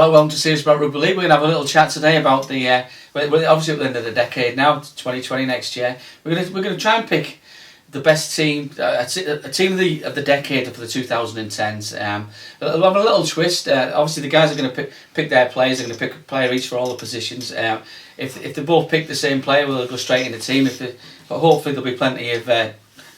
Hello, welcome to Serious About Rugby League. We're going to have a little chat today about the, we're obviously at the end of the decade now, 2020 next year. We're going to try and pick the best team, a team of the decade for the 2010s. We'll have a little twist. Obviously, the guys are going to pick their players. They're going to pick a player each for all the positions. If they both pick the same player, we'll go straight in the team. But hopefully, there'll be plenty of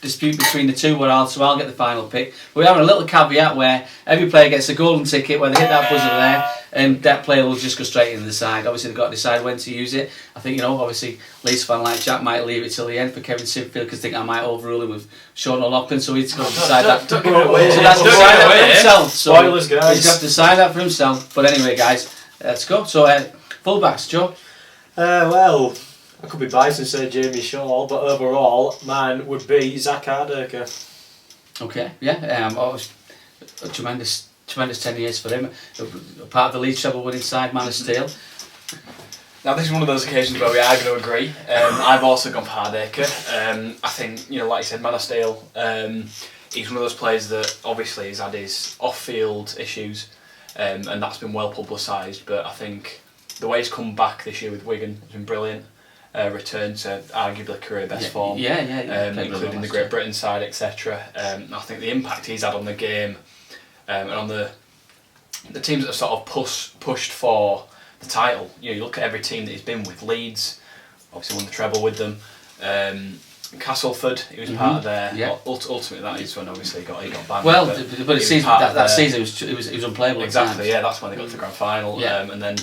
dispute between the two. So I'll get the final pick. We're having a little caveat where every player gets a golden ticket where they hit that buzzer there, and that player will just go straight into the side. Obviously, they've got to decide when to use it. I think, obviously, Leeds fan like Jack might leave it till the end for Kevin Sinfield because I think I might overrule him with Sean O'Loughlin, so he's got to decide that. Don't give it away. So that's decide that for himself. Spoilers, guys. He's got to decide that for himself. But anyway, guys, let's go. So, fullbacks, Joe. Well, I could be biased and say Jamie Shaw, but overall, mine would be Zach Hardaker. Okay, yeah. A tremendous 10 years for him. Part of the Leeds treble winning side, man of steel. Now this is one of those occasions where we are going to agree. I've also gone for Hardaker. I think, like you said, man of steel. He's one of those players that obviously has had his off-field issues, and that's been well publicised. But I think the way he's come back this year with Wigan has been brilliant. Return to arguably career best form, including the Great Britain side, etc. I think the impact he's had on the game and on the teams that have sort of pushed for the title. You look at every team that he's been with. Leeds, obviously won the treble with them. Castleford, he was part of their. Yeah. Ultimately, that is when obviously he got banned. Well, but it seems that season it was unplayable. Exactly, yeah, that's when they got to the grand final, and then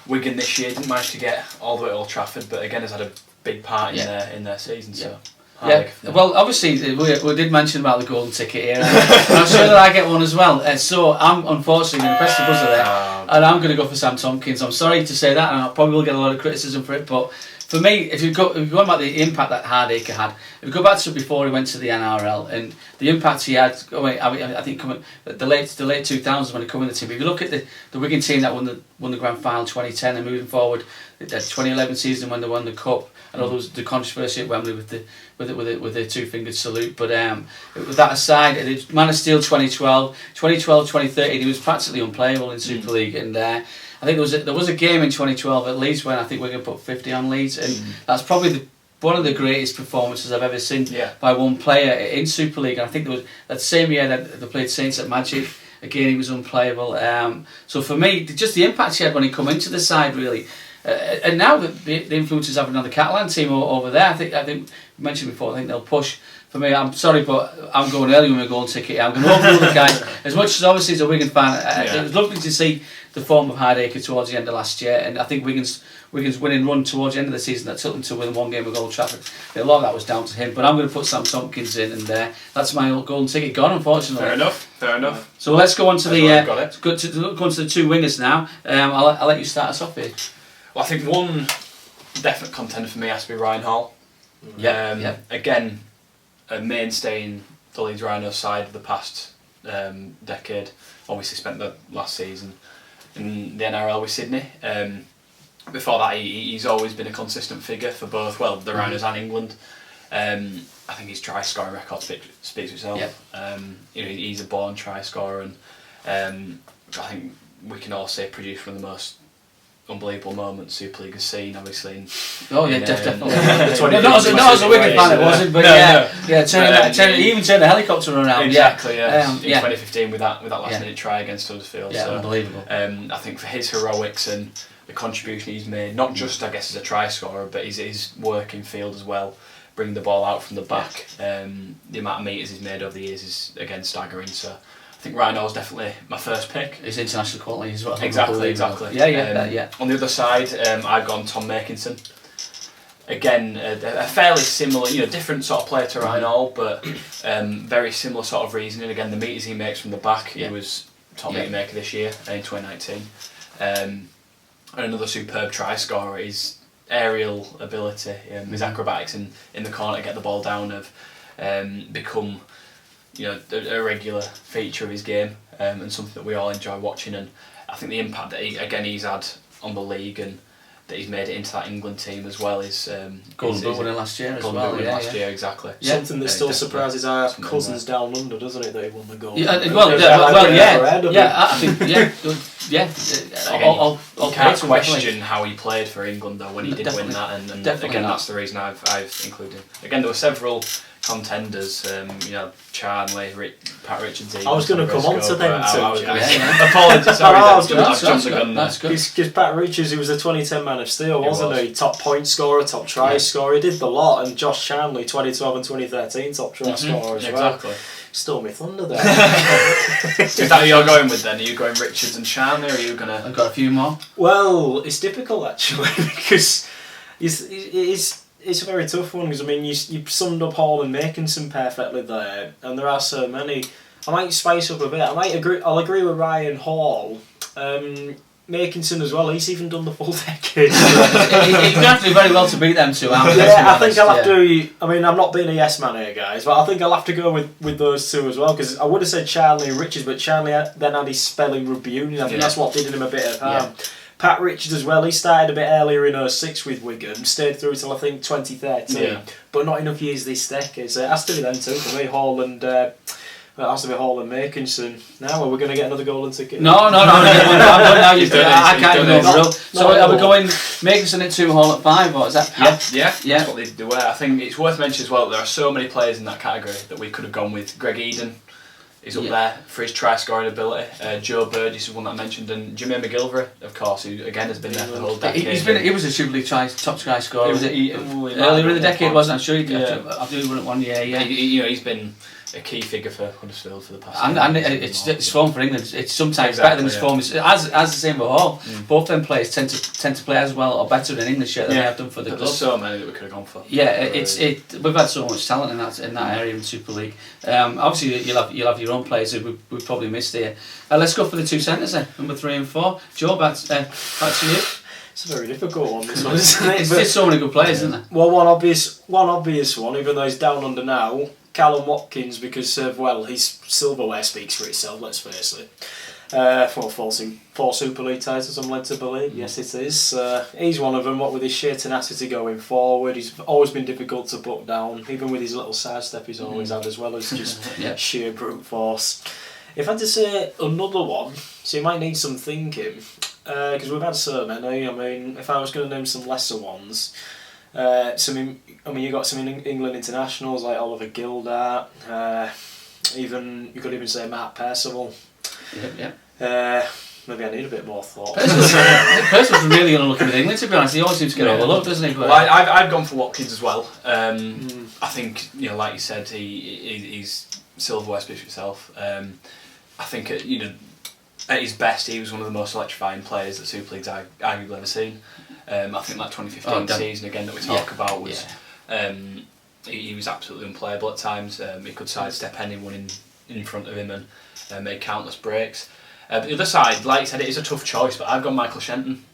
Wigan this year didn't manage to get all the way to Old Trafford, but again has had a big part in their season. So. Well, obviously we did mention about the golden ticket here, and I'm sure that I get one as well. So I'm unfortunately going to press the buzzer there, and I'm going to go for Sam Tompkins. I'm sorry to say that, and I probably will get a lot of criticism for it, but for me, if you go about the impact that Hardaker had, if you go back to before he went to the NRL and the impact he had, I think coming the late 2000s when he came in the team. If you look at the Wigan team that won the grand final 2010 and moving forward, the 2011 season when they won the cup, I know there was the controversy at Wembley with the two-fingered salute, but with that aside, Man of Steel 2012, 2013, he was practically unplayable in Super League, and I think there was a game in 2012 at Leeds when I think Wigan put 50 on Leeds, and that's probably one of the greatest performances I've ever seen by one player in Super League. And I think there was that same year that they played Saints at Magic. Again, he was unplayable. So for me, just the impact he had when he come into the side, really. And now the influence he's having on the Catalan team over there, I think you mentioned before, I think they'll push. For me, I'm sorry, but I'm going early with my golden ticket. I'm going to overrule the guys. As much as obviously as a Wigan fan, it was lovely to see the form of Hardaker towards the end of last year, and I think Wigan's winning run towards the end of the season that took them to win one game with Old Trafford. A lot of that was down to him, but I'm going to put Sam Tompkins in, and that's my golden ticket gone, unfortunately. Fair enough. So let's go on to go on to the two wingers now. I'll let you start us off here. Well, I think one definite contender for me has to be Ryan Hall. Again, a mainstay in the Leeds Rhinos side of the past decade. Obviously spent the last season in the NRL with Sydney. Before that, he's always been a consistent figure for both the Rhinos and England. I think his try scoring record speaks for itself. He's a born try scorer, and I think we can all say produced one of the most unbelievable moments Super League has seen, obviously. Definitely. Not as a Wigan fan, it wasn't, but even turned the helicopter around. Exactly, in 2015 with that last minute try against Huddersfield. Yeah, so, unbelievable. I think for his heroics and the contribution he's made, not just I guess as a try scorer, but his work in field as well, bringing the ball out from the back. The amount of metres he's made over the years is again staggering. So I think Rhino's definitely my first pick. It's international quality as well. Exactly. On the other side, I've gone Tom Makinson. Again, a fairly similar, different sort of player to Rhino, but very similar sort of reasoning. Again, the meters he makes from the back, he was top meter maker this year in 2019. And another superb try scorer. His aerial ability, his acrobatics in the corner to get the ball down have become a regular feature of his game, and something that we all enjoy watching. And I think the impact that he's had on the league and that he's made it into that England team as well. Is Golden Boot winner last year as well. Golden Boot winner last year, exactly. Yeah. Something that still surprises our cousins down under, doesn't it? That he won the gold. Yeah, You can't question how he played for England though when he did win that, and again that's the reason I've included him. Again, there were several contenders, Charnley, Pat Richards. I was going to come on to them too. Apologies, sorry. That's good. Because Pat Richards, he was a 2010 Man of Steel, wasn't he? Top point scorer, top try scorer. He did the lot, and Josh Charnley, 2012 and 2013, top try scorer as well. Exactly. Stole me thunder there. Is that who you're going with then? Are you going Richards and Charnley, or are you gonna? I've got a few more. Well, it's difficult actually because it's a very tough one because I mean you summed up Hall and Makinson perfectly there, and there are so many. I might spice up a bit. I'll agree with Ryan Hall. Makinson as well. He's even done the full decade. You have to do very well to beat them two. I think I'll have to. I mean, I'm not being a yes man here, guys, but I think I'll have to go with those two as well because I would have said Charnley and Richards, but Charnley then had his spell in rugby union. I think that's what did him a bit of harm. Yeah. Pat Richards as well, he started a bit earlier in 06 with Wigan, stayed through till I think 2013, but not enough years this decade, so it has to be them two for me, Hall and Makinson. Now, are we going to get another golden ticket? No, now you've done it. I can't even know. So are we going Makinson at 2, Hall at 5, or is that? Yeah. That's what they do. I think it's worth mentioning as well that there are so many players in that category that we could have gone with. Greg Eden is up there for his try scoring ability. Joe Burgess is one that I mentioned, and Jermaine McGilvery, of course, who again has been there for the whole decade. He was a Super League top try scorer. Earlier in the decade, wasn't I'm sure he did. I do run it one year. Yeah. He's been a key figure for Huddersfield for the past. And it's form for England. It's sometimes better than his form. As the same with Hall. Both them players tend to play as well or better in English than they have done for the club. There's so many that we could have gone for. Yeah, we've had so much talent in that area in Super League. Obviously you'll have your own players who we probably missed here. Let's go for the two centres then, number 3 and 4. Joe, back to you. It's a very difficult one, this one, isn't it? There's so many good players, isn't there? Well, one obvious one, even though he's down under now, Callum Watkins, because his silverware speaks for itself, let's face it. 4 Super League titles, I'm led to believe. Yes, it is. He's one of them, what with his sheer tenacity going forward. He's always been difficult to put down, even with his little sidestep he's always had, as well as just sheer brute force. If I had to say another one, so you might need some thinking, because we've had so many. I mean, if I was going to name some lesser ones, you got some England internationals like Oliver Gildart. Even you could even say Mark Percival. Maybe I need a bit more thought. Percival's really unlucky with England, to be honest. He always seems to get overlooked, doesn't he? But well, I've gone for Watkins as well. I think like you said, he's silverware speaks for itself. I think at his best, he was one of the most electrifying players that Super League's arguably ever seen. I think that 2015 season again that we talk about was he was absolutely unplayable at times. He could sidestep anyone in front of him and made countless breaks. The other side, like you said, it is a tough choice, but I've gone Michael Shenton.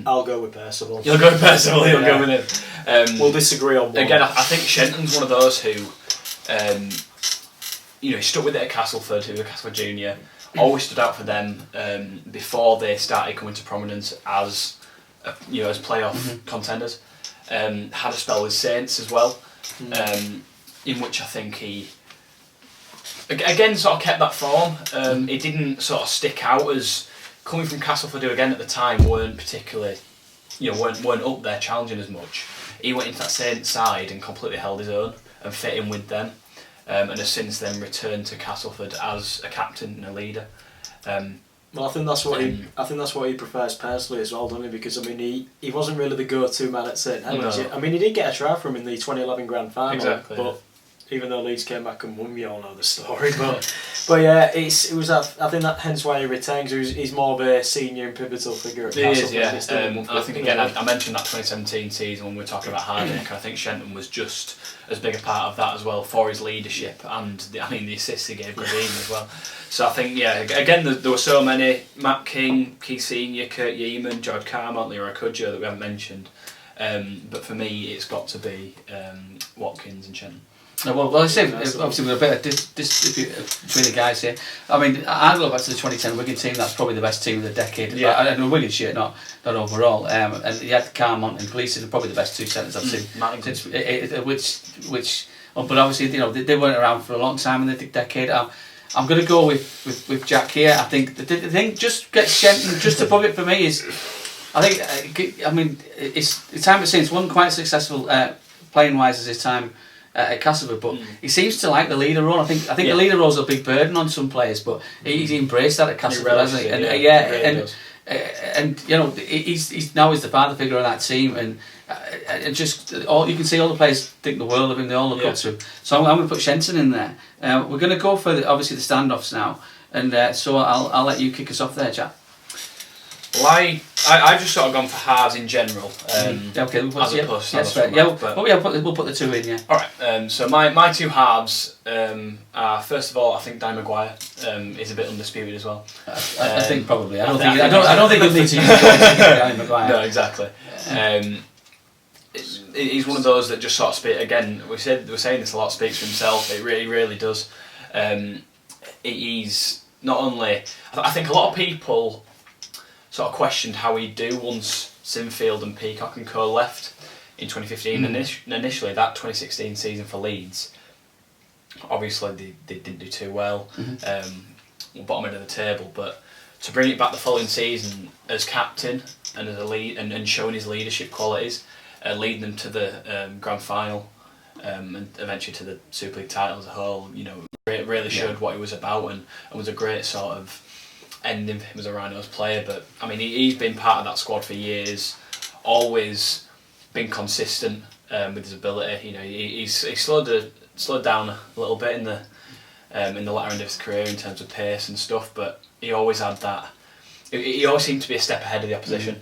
I'll go with Percival. You'll go with Percival. You'll go with him. We'll disagree on one. Again, I think Shenton's one of those who, he stuck with it at Castleford, who was a Castleford junior. Always stood out for them before they started coming to prominence as playoff contenders. Had a spell with Saints as well, in which I think he again sort of kept that form. It didn't sort of stick out as coming from Castleford, who again at the time weren't particularly, weren't up there challenging as much. He went into that Saints side and completely held his own and fit in with them. And has since then returned to Castleford as a captain and a leader. Well, I think that's what he prefers personally as well, doesn't he? Because I mean, he wasn't really the go-to man at St Helens. I mean, he did get a try from him in the 2011 Grand Final, exactly, but even though Leeds came back and won, we all know the story. But yeah, it was. I think that hence why he retains. He's more of a senior and pivotal figure at Castleford. He is, yeah. And I think again, I mentioned that 2017 season when we were talking about Hardaker. I think Shenton was just as big a part of that as well for his leadership and the assists he gave Green as well. So I think again there were so many: Matt King, Keith Senior, Kurt Yeaman, George Carmont, Leroy Cudjoe that we haven't mentioned. But for me, it's got to be Watkins and Shenton. Well, I say obviously with a bit of dispute between the guys here. I mean, I look back to the 2010 Wigan team. That's probably the best team of the decade. Yeah. And a Wigan shirt, not overall. And you had Carmont and Gleeson, probably the best two centres I've seen. Since, which, but obviously they weren't around for a long time in the decade. I'm going to go with Jack here. I think the thing just gets Shenton just above it for me is, I mean, it's time to say it's one quite successful playing wise as his time at Castleford, but he seems to like the leader role. I think the leader role's a big burden on some players, but he's embraced that at Castleford, hasn't he? And he's now the father figure of that team, and just all you can see, all the players think the world of him. They all look up to him. So I'm going to put Shenton in there. We're going to go for obviously the standoffs now, and so I'll let you kick us off there, Jack. Well, I've just sort of gone for halves in general. Okay, we'll put, we'll put the two in, yeah. Alright, so my two halves are, first of all, I think Danny Maguire is a bit undisputed as well. I think probably. I don't think you'll need to use Danny Maguire. No, exactly. He's one of those that just sort of speak, again, we're saying this a lot, speaks for himself. It really does. He's not only, I think a lot of people sort of questioned how he'd do once Sinfield and Peacock and co left in 2015. Initially, that 2016 season for Leeds, obviously they didn't do too well, bottom end of the table. But to bring it back the following season as captain and as a lead and showing his leadership qualities, leading them to the grand final and eventually to the Super League title as a whole, it really showed what he was about and was a great sort of ending for him as a Rhinos player. But I mean, he's been part of that squad for years, always been consistent with his ability. He's slowed down a little bit in the latter end of his career in terms of pace and stuff, but he always had that. He always seemed to be a step ahead of the opposition.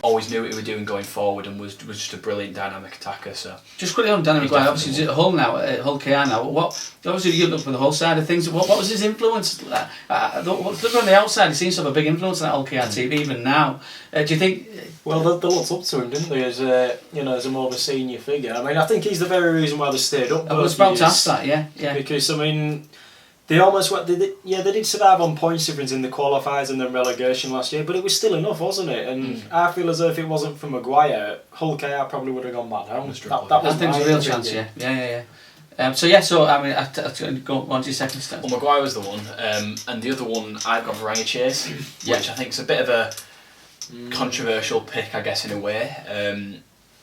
Always knew what he was doing going forward and was just a brilliant dynamic attacker. So just quickly on Danny Maguire, obviously he's at Hull now, at Hull KR now. Obviously you look for the whole side of things. What was his influence? Look on the outside, he seems to have a big influence on that Hull KR team even now. Do you think? Well, they looked up to him, didn't they? As as a more of a senior figure. I mean, I think he's the very reason why they stayed up. I was about to ask that, yeah. Because I mean, they almost went. They did survive on points difference in the qualifiers and then relegation last year, but it was still enough, wasn't it? And I feel as though if it wasn't for Maguire, Hull KR probably would have gone back down. I think there's a real chance, yeah. So I mean, I go on to your second step. Well, Maguire was the one, and the other one I've got Varangic Chase, which I think is a bit of a controversial pick, I guess, in a way,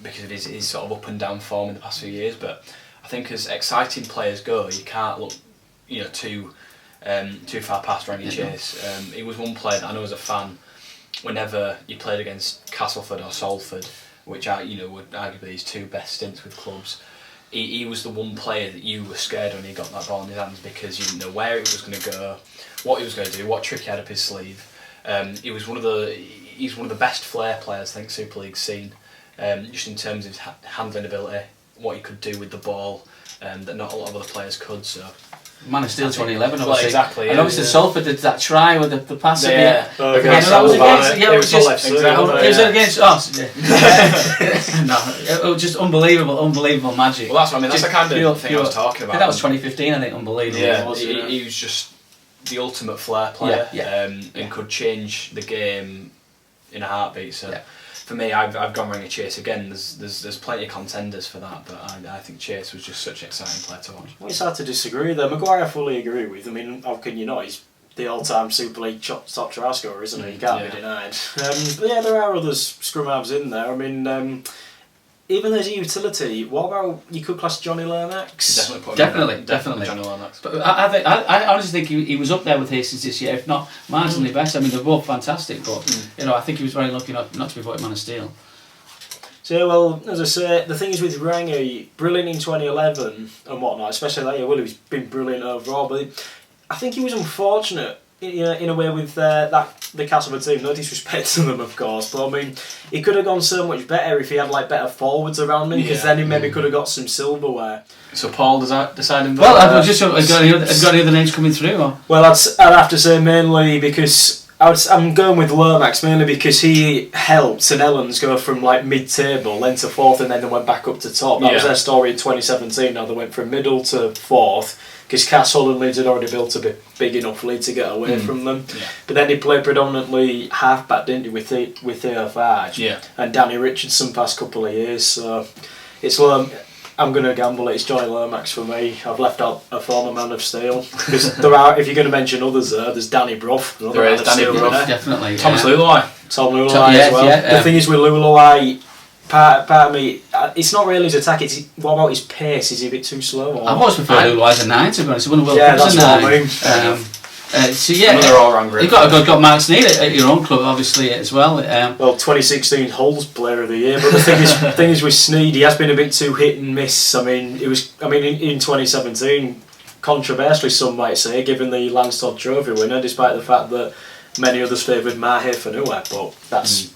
because of his sort of up and down form in the past few years. But I think as exciting players go, you can't look too far past Varangic Chase. He was one player that I know as a fan, whenever you played against Castleford or Salford, which would arguably his two best stints with clubs, he was the one player that you were scared when he got that ball in his hands, because you didn't know where it was going to go, what he was going to do, what trick he had up his sleeve. He's one of the best flair players I think Super League's seen, just in terms of his handling ability, what he could do with the ball, that not a lot of other players could. So. Man of Steel 2011, obviously. Well, exactly. And obviously Salford did that try with the pass. Against against us. No, it was just unbelievable magic. Well, that's what I mean. That's the kind of thing I was talking about. That was 2015, I think. Unbelievable. Yeah, he was just the ultimate flair player, and could change the game in a heartbeat. So. Yeah. For me, I've gone Varangic Chase again. There's plenty of contenders for that, but I think Chase was just such an exciting player to watch. Well, it's hard to disagree there. Maguire I fully agree with. I mean, how can you not? He's the all-time Super League top try scorer, isn't he? He can't be denied. But yeah, there are others scrum halves in there. I mean, even as a utility, what about you could class Johnny Lomax? Definitely Johnny Lomax. But I honestly think he was up there with Hastings this year, if not marginally better. I mean, they're both fantastic, but I think he was very lucky not to be voted Man of Steel. So, well, as I say, the thing is with Rangi, brilliant in 2011 and whatnot, especially that year. Well, he's been brilliant overall, but I think he was unfortunate in a way with the Castleford team. No disrespect to them, of course, but I mean, he could have gone so much better if he had better forwards around him, because then he maybe could have got some silverware. So Paul, deciding. Well, I've got any other names coming through? Or? Well, I'd have to say mainly because I'm going with Lomax mainly because he helped St Helens go from like mid-table, then to 4th, and then they went back up to top. That was their story in 2017. Now they went from middle to 4th because Castle and Leeds had already built a big enough lead to get away from them. Yeah. But then he played predominantly half-back, didn't he, with Theo Farge and Danny Richardson past couple of years. So it's I'm going to gamble it's Johnny Lomax for me. I've left out a former Man of Steel. Because there are, if you're going to mention others there's Danny Brough. There is Danny Brough, definitely. Thomas Lulai. Tom Lulai as well. The thing is with Lulai, part of me, it's not really his attack, it's what about his pace? Is he a bit too slow? Or? I've always preferred Lulai as a 9, to be honest. He won a World Cup as a 9. What I mean. So yeah, another all-round group. You've got Mark Sneed at your own club, obviously, as well. Well, 2016 Hull's Player of the Year, but the thing is with Sneed, he has been a bit too hit and miss. I mean, in 2017, controversially some might say, given the Lance Todd Trophy winner, despite the fact that many others favoured Mahe Fanua, but that's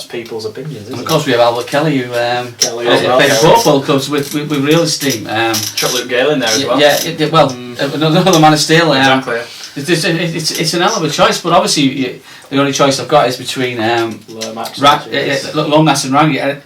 people's opinions. Isn't and of course, we have Albert Kelly, who played football clubs with real esteem. Chuck Luke Gale in there as well. Yeah, another Man of Steel. Exactly. It's an hell of a choice, but obviously the only choice I've got is between Lomax and Rangi.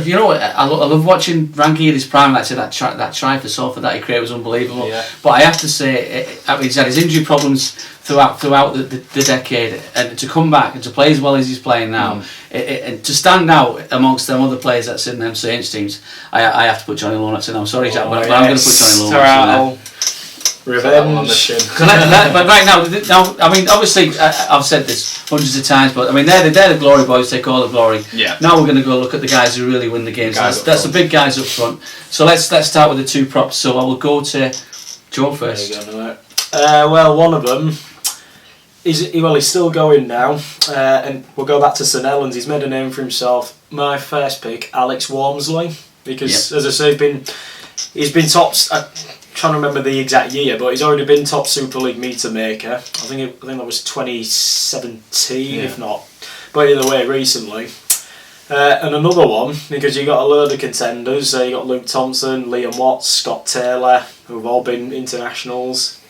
You know what? I love watching Rangi in his prime. Like I said, that try for Salford that he created was unbelievable. Yeah. But I have to say, he's had his injury problems throughout the decade, and to come back and to play as well as he's playing now, and to stand out amongst them other players that's in them Saints teams, I have to put Johnny Lomax in. I'm sorry, Jack, but I'm going to put Johnny Lomax in. Revenge on the chin. But right now, I mean, obviously, I've said this hundreds of times, but I mean, they're the glory boys. Take all the glory. Yeah. Now we're going to go look at the guys who really win the games. That's the big guys up front. So let's start with the two props. So I will go to Joe first. There you go, well, one of them he's still going now, and we'll go back to St Helens. He's made a name for himself. My first pick, Alex Walmsley, because as I say, he's been top. Trying to remember the exact year, but he's already been top Super League meter maker. I think that was 2017, if not. But either way, recently. And another one, because you got a load of contenders. You got Luke Thompson, Liam Watts, Scott Taylor, who've all been internationals.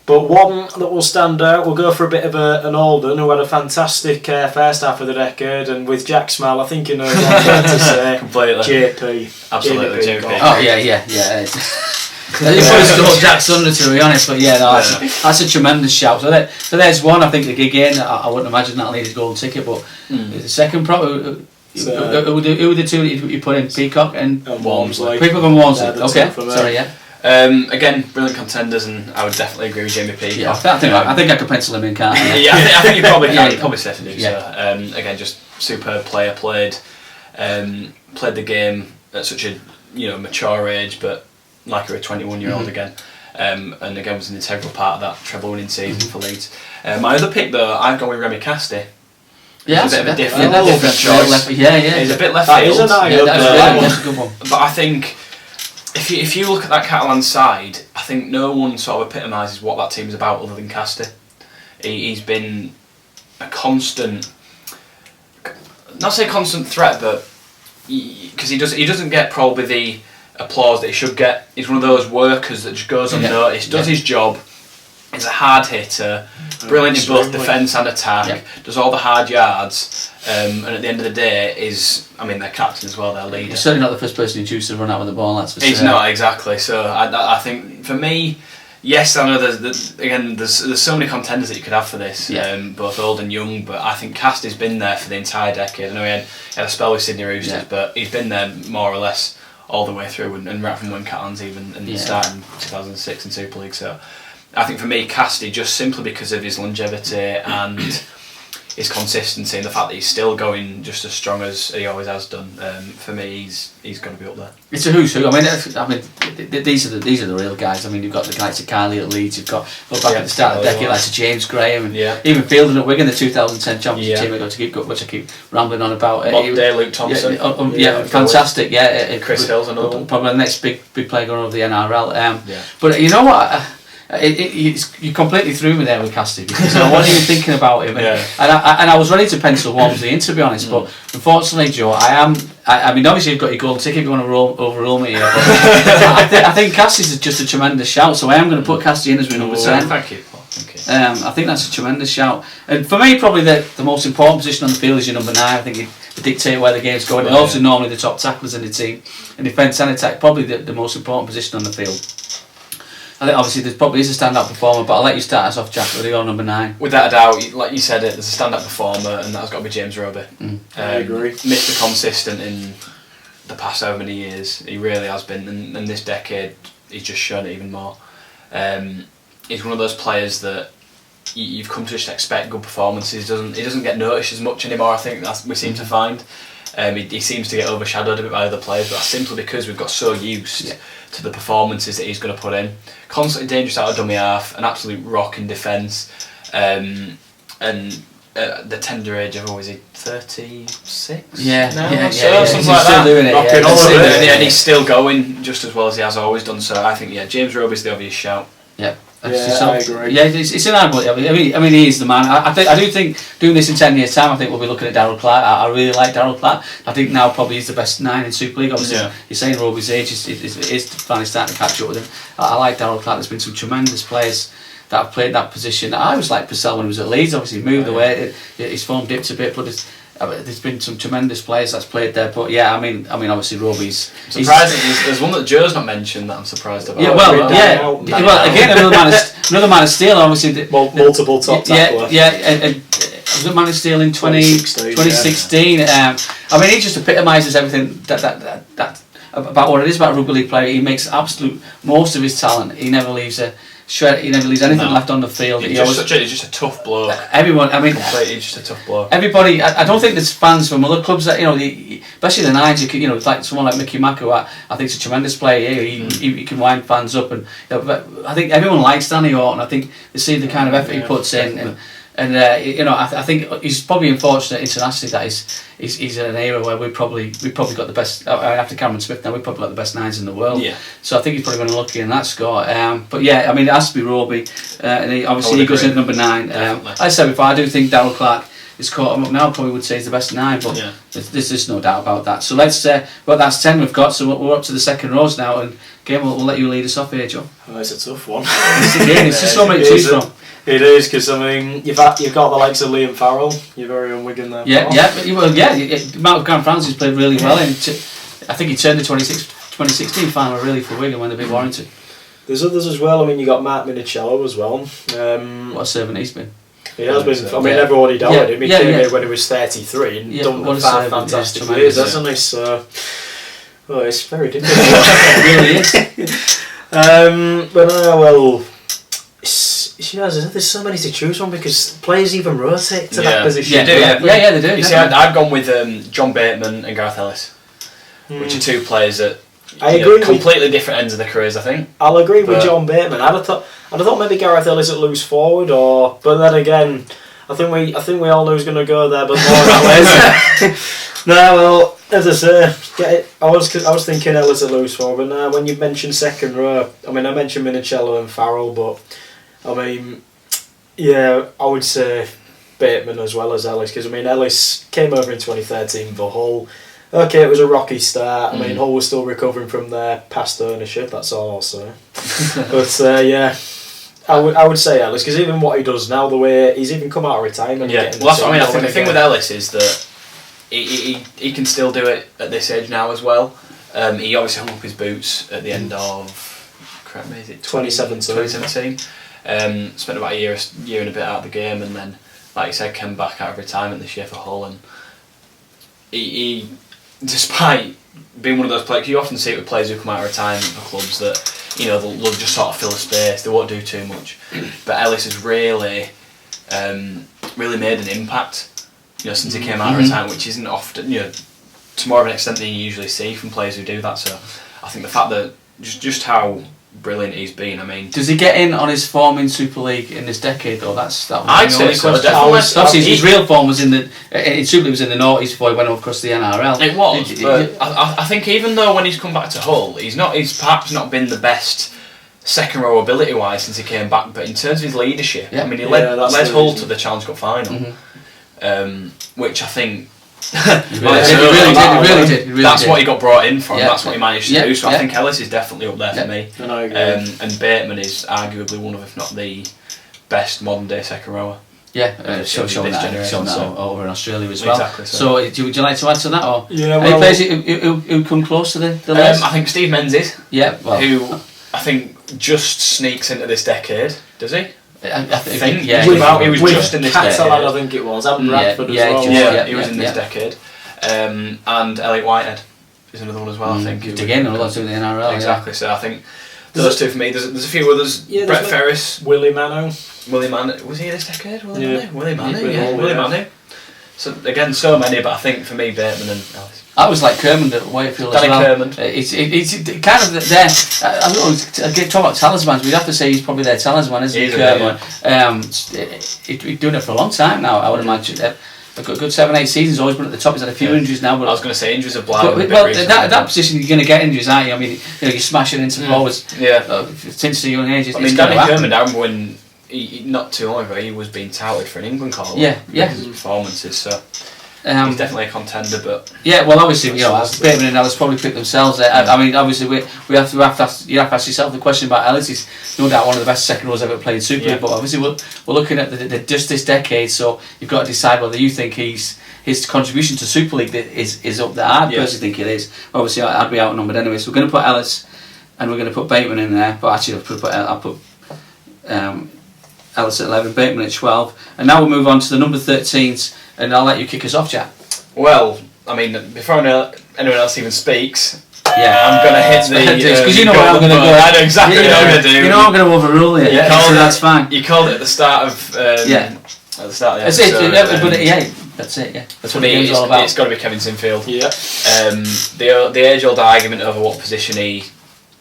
But one that will stand out, we'll go for a bit of an Alden, who had a fantastic first half of the decade, and with Jack Smile, I think you know what I'm going to say. Completely. JP. Absolutely, JP. Oh, yeah. He probably stole Jack's thunder, to be honest, but that's a tremendous shout. So there's one. I think again, I wouldn't imagine that'll need his golden ticket, but the second prop, who were the two that you put in? Peacock and Walmsley. Peacock and Walmsley. Okay, sorry, again, brilliant contenders, and I would definitely agree with Jamie Peacock. Yeah, I think I could pencil him in, can't I? I think you probably can. You'd probably safe to do so. Again, just superb player, played the game at such a mature age, but like a 21-year-old again, and again was an integral part of that treble winning season for Leeds. My other pick though, I'd go with Remy Casti. Yeah, it's a bit of a different choice. He's a bit left field. That's a good one. But I think if you look at that Catalan side, I think no one sort of epitomises what that team's about other than Casti. He's been a constant, not say constant threat, but because he doesn't get probably the applause that he should get. He's one of those workers that just goes unnoticed, does his job. He's a hard hitter, brilliant in both defence and attack, does all the hard yards, and at the end of the day is, their captain as well, their leader. He's certainly not the first person you choose to run out with the ball, that's for sure. He's not, exactly. So I think, for me, yes, I know there's so many contenders that you could have for this, both old and young, but I think Casti's been there for the entire decade. I know he had a spell with Sydney Roosters, but he's been there more or less all the way through, and right from when Catalans even started in 2006 in Super League. So I think for me, Casti, just simply because of his longevity and his consistency and the fact that he's still going just as strong as he always has done, for me, he's got to be up there. It's a who's who. These are the real guys. You've got the guys at Kylie at Leeds. You've got back at the start of the decade, like James Graham, and even fielding at Wigan, the 2010 Championship team. Which I keep rambling on about. Modern day Luke Thompson. Fantastic. Chris Hill's another one. Probably the next big player going over the NRL. But you know what? You completely threw me there with Casti, because I wasn't even thinking about him, and I was ready to pencil Walmsley in, to be honest. But unfortunately, Joe, obviously you've got your golden ticket if you want to overrule me here, but I think Casti's just a tremendous shout, so I am going to put Casti in as my number 10. Thank you. I think that's a tremendous shout. And for me, probably the most important position on the field is your number 9. I think it dictate where the game's going. And also normally the top tacklers in the team. In defence and attack, probably the most important position on the field. I think obviously there probably is a standout performer, but I'll let you start us off, Jack, with your number 9. Without a doubt, like you said, there's a standout performer, and that's got to be James Rugby. I agree. Mr. Consistent in the past so many years, he really has been, and this decade he's just shown it even more. He's one of those players that you've come to just expect good performances. He doesn't get noticed as much anymore. I think we seem to find. He seems to get overshadowed a bit by other players, but that's simply because we've got so used to the performances that he's going to put in. Constantly dangerous out of dummy half, an absolute rock in defence, and the tender age of, is he 36? Yeah, now? yeah, Something like that. Doing it, and he's still going just as well as he has always done. So I think James Roby's the obvious shout. Yeah. I agree. Yeah, it's an animal. I mean, he is the man. I do think doing this in 10 years' time, I think we'll be looking at Darryl Clark. I really like Darryl Clark. I think now probably he's the best 9 in Super League. Obviously, you're saying Roby's age is finally starting to catch up with him. I like Darryl Clark. There's been some tremendous players that have played that position. I always liked Purcell when he was at Leeds. Obviously, he moved away. His form dipped a bit, but there's been some tremendous players that's played there. But I mean, obviously Roby's surprising. There's one that Joe's not mentioned that I'm surprised about. Well, again, another man of steel. Obviously, multiple top tackler. And was it Man of Steel in 2016? I mean, he just epitomises everything that about what it is about a rugby league player. He makes absolute most of his talent. He never leaves he never leaves anything left on the field. He's just a tough bloke. Everyone, I mean, completely just a tough bloke. Everybody, I don't think there's fans from other clubs that especially the Nines. Like someone like Mickey Mako, I think is a tremendous player. He can wind fans up, and but I think everyone likes Danny Horton. I think they see the kind of effort he puts in, and I think he's probably unfortunate internationally that he's in an era where we probably got the best after Cameron Smith. Now we've probably got the best 9s in the world. Yeah. So I think he's probably been unlucky in that score. But I mean it has to be Roby, and he goes in at number 9. Like I said before, I do think Darryl Clark is caught him up now. Probably would say he's the best 9, but there's just no doubt about that. So let's that's 10 we've got. So we're up to the second rows now, and again we'll let you lead us off here, Joe. Oh, it's a tough one. It's just so many to choose from. It is, because I mean you've got the likes of Liam Farrell. You're very on Wigan there. Mark Grant Francis played really well, and I think he turned the 2016 final really for Wigan when they beat Warrington. There's others as well. I mean, you got Mark Minicello as well. What a servant he's been. He has been. I mean, everybody doubted him. He came in when he was 33 and done 5 fantastic years, hasn't he? So, it's very difficult. It really is. There's so many to choose from because players even rotate to that position. They do. You see, I've gone with John Bateman and Gareth Ellis, which are 2 players at completely different ends of their careers. I think I'll agree with John Bateman. I'd have thought maybe Gareth Ellis at loose forward, but then again, I think we all know who's going to go there, but more that way. No, well, as I say, I was thinking Ellis at loose forward, but now when you mentioned second row, I mean I mentioned Minicello and Farrell, but I mean, I would say Bateman as well as Ellis, because I mean Ellis came over in 2013 for Hull. Okay, it was a rocky start. I mean Hull was still recovering from their past ownership. That's all I'll say. But I would say Ellis, because even what he does now, the way he's even come out of retirement. Yeah, well, that's what I mean. I think the thing with Ellis is that he can still do it at this age now as well. He obviously hung up his boots at the end of, correct me, is it 2017? Spent about a year and a bit out of the game, and then, like you said, came back out of retirement this year for Hull. And he despite being one of those players, you often see it with players who come out of retirement for clubs that they'll just sort of fill a space. They won't do too much. But Ellis has really made an impact. Since he came out of retirement, which isn't often to more of an extent than you usually see from players who do that. So I think the fact that just how brilliant he's been. I mean, does he get in on his form in Super League in this decade though? I'd say so. Obviously, his real form was in Super League was in the noughties before he went across the NRL. It was, but I think even though when he's come back to Hull, he's perhaps not been the best second row ability wise since he came back. But in terms of his leadership, I mean, he led Hull to the Challenge Cup final, which I think. He really did. That's what he got brought in for. That's what he managed to do. So I think Ellis is definitely up there for me. And I agree. And Bateman is arguably one of, if not the best modern day second rower. Yeah, showing that over in Australia as well. Exactly. So would you like to add to that, or yeah, any players who come close to the list? I think Steve Menzies. Yeah, well, who I think just sneaks into this decade. Does he? I think he was just in this Catalan, decade. I think it was, and Bradford as well. He was in this decade. And Elliot Whitehead is another one as well. I think. Again, a lot of the NRL. Exactly. So I think those two for me. There's a few others. Yeah, Brett Ferris, Willie Mano. Willie Manu. Was he this decade? Willie Manu. Yeah. Willie Manu. So again, so many, but I think for me, Bateman and Ellis. I was like Kermond at Wakefield Danny as well. Kermond. It's kind of there. I talk about talismans. We'd have to say he's probably their talisman, isn't he? Kermond. He's doing it for a long time now, I would imagine. A good 7-8 seasons, always been at the top. He's had a few injuries now. But I was going to say injuries have blinded. Well, that position you're going to get injuries, aren't you? I mean, you're smashing into forwards. Since a young age. I mean, Danny Kermond, I remember when not too long ago he was being touted for an England call. Yeah. Because of his performances. So he's definitely a contender, but well, obviously, Bateman and Ellis probably pick themselves. I mean, obviously, you have to ask yourself the question about Ellis. He's no doubt one of the best second rows ever played Super League, but obviously we're looking at just this decade, so you've got to decide whether you think his contribution to Super League is up there. I personally think it is. Obviously, I'd be outnumbered anyway, so we're going to put Ellis and we're going to put Bateman in there, but actually I'll put Ellis at 11, Bateman at 12, and now we'll move on to the number 13s. And I'll let you kick us off, Jack. Well, I mean, before anyone else even speaks, I'm going to hit the... Because you know where I'm going to go. I know exactly what I'm going to do. You know I'm going to overrule it. So that's fine. You called it at the start of... At the start of the episode. That's it, yeah. That's what the game's all about. It's got to be Kevin Sinfield. Yeah. The age-old argument over what position he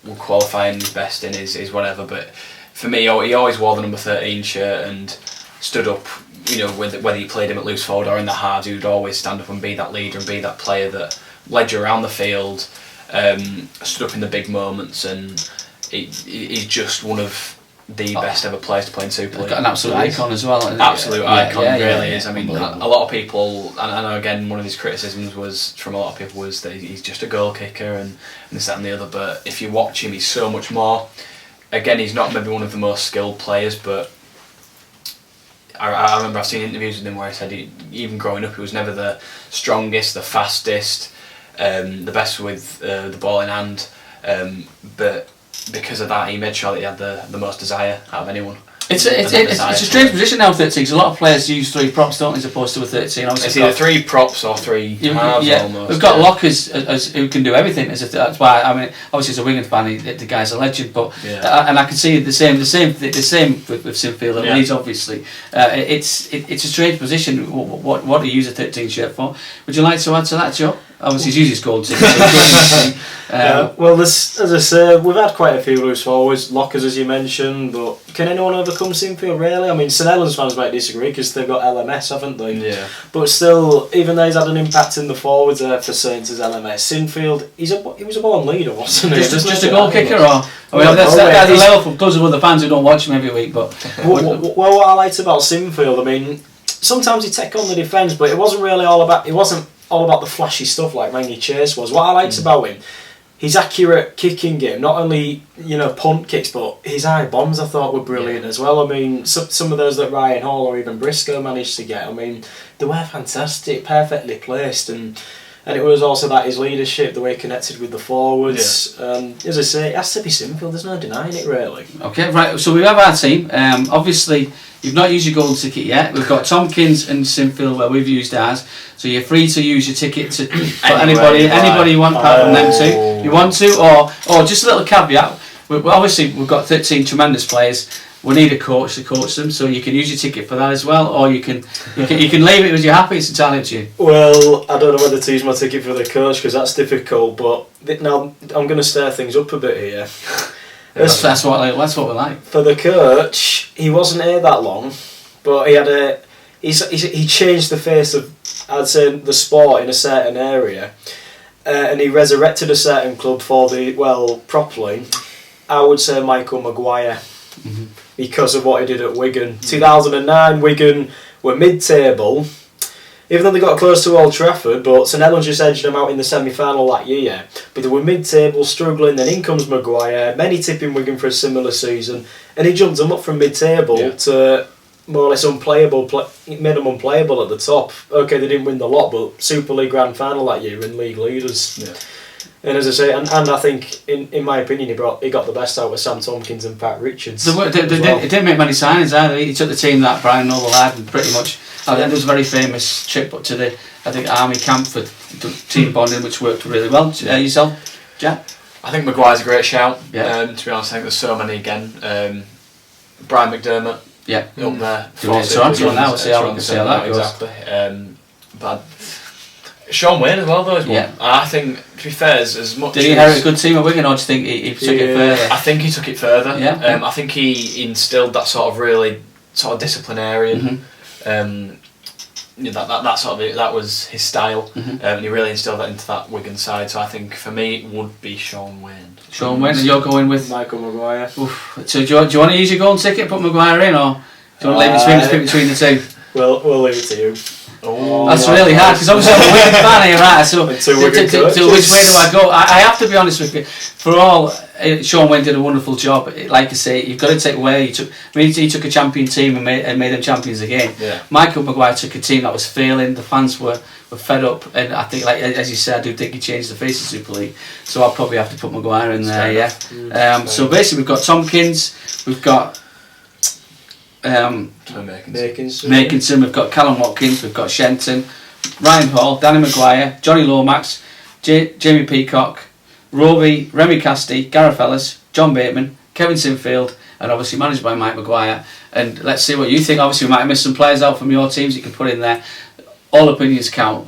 will qualify and is best in is whatever, but for me, he always wore the number 13 shirt and stood up. You know, whether you played him at loose forward or in the halves, he would always stand up and be that leader and be that player that led you around the field, stood up in the big moments, and he's just one of the best ever players to play in Super League. Got an absolute icon as well. Absolute icon, really is. I mean, a lot of people, and I know again, one of his criticisms was from a lot of people was that he's just a goal kicker and this, that, and the other. But if you watch him, he's so much more. Again, he's not maybe one of the most skilled players, but I remember I've seen interviews with him where he said even growing up he was never the strongest, the fastest, the best with the ball in hand, but because of that he made sure that he had the most desire out of anyone. It's a strange position now, 13, because a lot of players use 3 props, don't they, as opposed to a 13. Obviously it's either 3 props or 3 halves almost. We've got lockers as who can do everything. That's why, I mean, obviously as a Wigan fan, the guy's a legend, but and I can see the same with Sinfield and Leeds, obviously. It's a strange position. What do you use a 13 shirt for? Would you like to add to that, Joe? Obviously he's used his gold ticket. Well, as I say, we've had quite a few loose forwards, lockers as you mentioned, but can anyone overcome Sinfield really? I mean, St Helens fans might disagree because they've got LMS, haven't they? Yeah. But still, even though he's had an impact in the forwards there for Saints as LMS, Sinfield, he was a born leader, wasn't he? Just a goal kicker, or? I mean, that's a level for because of other fans who don't watch him every week. But what I liked about Sinfield, I mean, sometimes he'd take on the defence, but it wasn't all about the flashy stuff like Rangy Chase was. What I liked about him, his accurate kicking game, not only punt kicks, but his high bombs I thought were brilliant as well. I mean, some of those that Ryan Hall or even Briscoe managed to get, I mean, they were fantastic, perfectly placed, and it was also that his leadership, the way he connected with the forwards. As I say, it has to be Sinfield, there's no denying it really. Okay, right, so we have our team. Obviously, you've not used your golden ticket yet. We've got Tompkins and Sinfield where we've used ours. So you're free to use your ticket to anybody you want apart from them two. You want to, or just a little caveat. We've got 13 tremendous players. We need a coach to coach them, so you can use your ticket for that as well, or you can leave it as you're happy. It's entirely up to you. Well, I don't know whether to use my ticket for the coach because that's difficult. But now I'm going to stir things up a bit here. That's what we like. For the coach, he wasn't here that long, but he changed the face of, I'd say, the sport in a certain area, and he resurrected a certain club properly. I would say Michael Maguire, because of what he did at Wigan. 2009, Wigan were mid-table, even though they got close to Old Trafford, but St Helens just edged them out in the semi-final that year. But they were mid-table, struggling, then in comes Maguire, many tipping Wigan for a similar season, and he jumped them up from mid-table to more or less unplayable, it made them unplayable at the top. Okay, they didn't win the lot, but Super League Grand Final that year and league leaders. Yeah. And as I say, and I think, in my opinion, he got the best out of Sam Tompkins and Pat Richards. He didn't make many signings either. He took the team that Brian Noble had and pretty much. I think there was a very famous trip up to the Army camp for team bonding, which worked really well. Yourself, Jack? I think Maguire's a great shout. Yeah. To be honest, I think there's so many again. Brian McDermott. Yeah. Up there. Doing it Toronto now. We'll see how that goes. Exactly. But Sean Wayne as well, though, is one. Yeah. I think, to be fair, as much did he inherit a good team at Wigan, or do you think he took it further? I think he took it further. Yeah. I think he instilled that sort of really sort of disciplinarian. That sort of that was his style, and he really instilled that into that Wigan side. So I think for me it would be Sean Wayne. Sean Wayne, and you're going with Michael Maguire. Oof. So do you want to use your golden ticket and put Maguire in, or do you want to leave between the two? We'll leave it to you. Oh, that's really hard because obviously I'm a Wigan fan here, right? So which way do I go? I have to be honest with you. For all, Sean Wayne did a wonderful job. Like I say, you've got to take away. He took a champion team and made them champions again. Yeah. Michael Maguire took a team that was failing. The fans were fed up, and I think, like as you said, I do think he changed the face of Super League. So I'll probably have to put Maguire in there. Yeah. So basically, we've got Tompkins, we've got. Makinson, we've got Callum Watkins, we've got Shenton, Ryan Hall, Danny Maguire, Johnny Lomax, Jamie Peacock, Roby, Remy Casti, Gareth Ellis, John Bateman, Kevin Sinfield, and obviously managed by Mike Maguire. And let's see what you think. Obviously we might have missed some players out from your teams you can put in there. All opinions count.